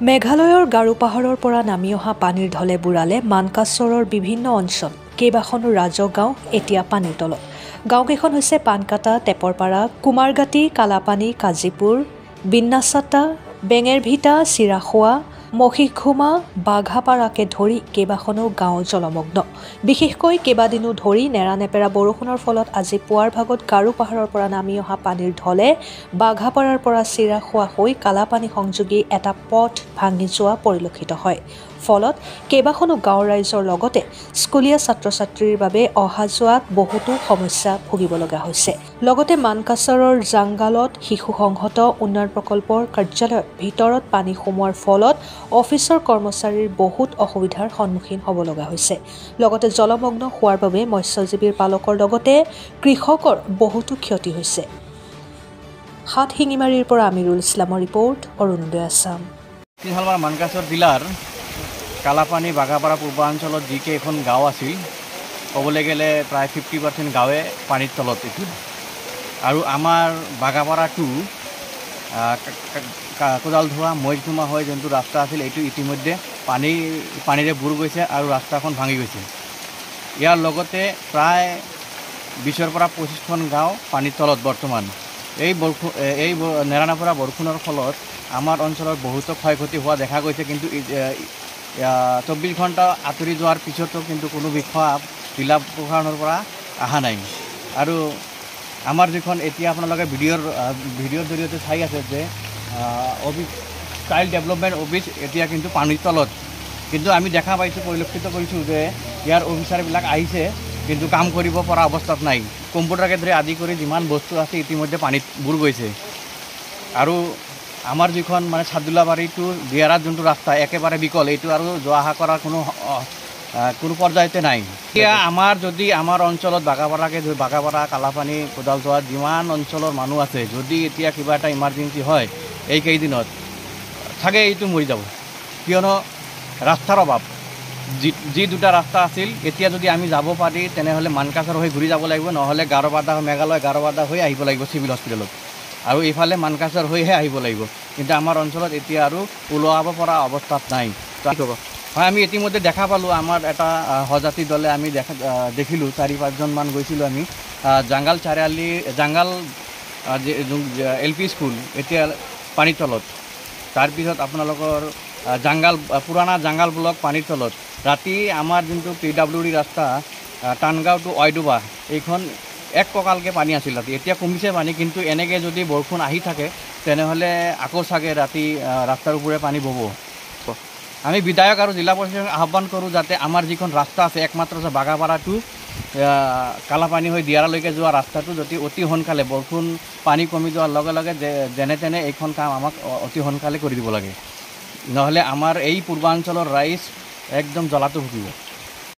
মেঘালয়ৰ গাৰো পাহাৰৰ পৰা নামি অহা পানীৰ ঢলে বুৰালে মানকাচৰৰ বিভিন্ন অঞ্চল। কেইবাখনো ৰাজহ গাঁও এতিয়া পানীৰ তলত। গাঁওকেইখন হৈছে পানকাটা, টেপৰপাৰা, কুমাৰগাতি, কালাপানী, কাজিপুৰ, বিন্নাচাটা, বেঙেৰভিটা, চিৰাখোৱা, মহিঘুমা, বাঘাপাৰাকে ধৰি কেইবাখনো গাঁও জলমগ্ন। বিশেষকৈ কেইবাদিনো ধৰি নেৰানেপেৰা বৰষুণৰ ফলত আজি পুৱাৰ ভাগত গাৰো পাহাৰৰ পৰা নামি অহা পানীৰ ঢলে বাঘাপাৰাৰ পৰা চিৰাখোৱা হৈ কালাপানী সংযোগী এটা পথ ভাঙি যোৱা পৰিলক্ষিত হয়। ফলত কেইবাখনো গাঁৱৰ ৰাইজৰ লগতে স্কুলীয়া ছাত্ৰ-ছাত্ৰীৰ বাবে অহা যোৱাত বহুতো সমস্যা ভুগিব লগা হৈছে। লগতে মানকাচৰৰ জাংগালত শিশু সংহত উন্নয়ন প্ৰকল্পৰ কাৰ্যালয়ৰ ভিতৰত পানী সোমোৱাৰ ফলত অফিচৰ কৰ্মচাৰীৰ বহুত অসুবিধাৰ সন্মুখীন হ'ব লগা হৈছে। লগতে জলমগ্ন হোৱাৰ বাবে মৎস্যজীৱীৰ পালকৰ লগতে কৃষকৰ বহুতো ক্ষতি হৈছে। হাত শিঙিমাৰীৰ পৰা আমিৰুল ইছলামৰ ৰিপৰ্ট, অৰুণোদয় আছাম। মানকাচৰ জিলাৰ কালাপানী বাঘাপাৰা পূৰ্বাঞ্চলত যিকেইখন গাঁও আছিল, ক'বলৈ গ'লে প্ৰায় 50% গাঁৱে পানীৰ তলত এতিয়া। আৰু আমাৰ বাঘাপাৰা টু কোদালধোৱা মহিঘুমা হৈ যোনটো ৰাস্তা আছিল, এইটো ইতিমধ্যে পানীৰে বুৰ গৈছে আৰু ৰাস্তাখন ভাঙি গৈছে। ইয়াৰ লগতে প্ৰায় 20ৰ পৰা 25খন গাঁও পানীৰ তলত বৰ্তমান। এই নেৰানেপেৰা বৰষুণৰ ফলত আমাৰ অঞ্চলৰ বহুতো ক্ষয়ক্ষতি হোৱা দেখা গৈছে, কিন্তু 24 ঘণ্টা আঁতৰি যোৱাৰ পিছতো কিন্তু কোনো বিষয়া জিলা প্ৰশাসনৰ পৰা অহা নাই। আৰু আমাৰ যিখন এতিয়া আপোনালোকে ভিডিঅ'ৰ জৰিয়তে চাই আছে যে চাইল্ড ডেভেলপমেণ্ট অফিচ এতিয়া কিন্তু পানীৰ তলত। কিন্তু আমি দেখা পাইছোঁ, পৰিলক্ষিত কৰিছোঁ যে ইয়াৰ অফিচাৰবিলাক আহিছে কিন্তু কাম কৰিব পৰা অৱস্থাত নাই। কম্পিউটাৰকে ধৰি আদি কৰি যিমান বস্তু আছে ইতিমধ্যে পানীত বুৰ গৈছে। আৰু আমাৰ যিখন মানে চাদুলাবাৰী টু দিয়াৰাত যোনটো ৰাস্তা একেবাৰে বিকল, এইটো আৰু যোৱা অহা কৰাৰ কোনো পৰ্যায়তে নাই। এতিয়া আমাৰ অঞ্চলত বাঘাপাৰা, কালাপানী, কোদালধোৱা যিমান অঞ্চলৰ মানুহ আছে, যদি এতিয়া কিবা এটা ইমাৰ্জেঞ্চি হয় এইকেইদিনত চাগে এইটো মৰি যাব। কিয়নো ৰাস্তাৰ অভাৱ। যি দুটা ৰাস্তা আছিল, এতিয়া যদি আমি যাব পাৰি তেনেহ'লে মানকাচৰ হৈ ঘূৰি যাব লাগিব, নহ'লে মেঘালয় গাৰোবাদা হৈ আহিব লাগিব চিভিল হস্পিটেলত, আৰু এইফালে মানকাচৰ হৈহে আহিব লাগিব। কিন্তু আমাৰ অঞ্চলত এতিয়া আৰু ওলোৱাব পৰা অৱস্থাত নাই। হয়, আমি ইতিমধ্যে দেখা পালোঁ, আমাৰ এটা সজাতি দলে আমি দেখিলোঁ 4-5জনমান গৈছিলোঁ আমি জাংগাল LP স্কুল এতিয়া পানীৰ তলত। তাৰপিছত আপোনালোকৰ পুৰাণা জাংগাল ব্লক পানীৰ তলত। ৰাতি আমাৰ যোনটো PWD ৰাস্তা টানগাঁও টু ৱাইডুবা, এইখন এক কঁকালকৈ পানী আছিল ৰাতি। এতিয়া কমিছে পানী, কিন্তু এনেকৈ যদি বৰষুণ আহি থাকে তেনেহ'লে আকৌ চাগে ৰাতি ৰাস্তাৰ ওপৰে পানী বব। আমি বিধায়ক আৰু জিলা প্ৰশাসনক আহ্বান কৰোঁ যাতে আমাৰ যিখন ৰাস্তা আছে, একমাত্ৰ আছে বাঘাপাৰা টু কালাপানী হৈ দিয়াৰালৈকে যোৱা ৰাস্তাটো যদি অতি সোনকালে বৰষুণ পানী কমি যোৱাৰ লগে লগে যেনে তেনে এইখন কাম আমাক অতি সোনকালে কৰি দিব লাগে, নহ'লে আমাৰ এই পূৰ্বাঞ্চলৰ ৰাইজ একদম জ্বলাটো ভুগিব।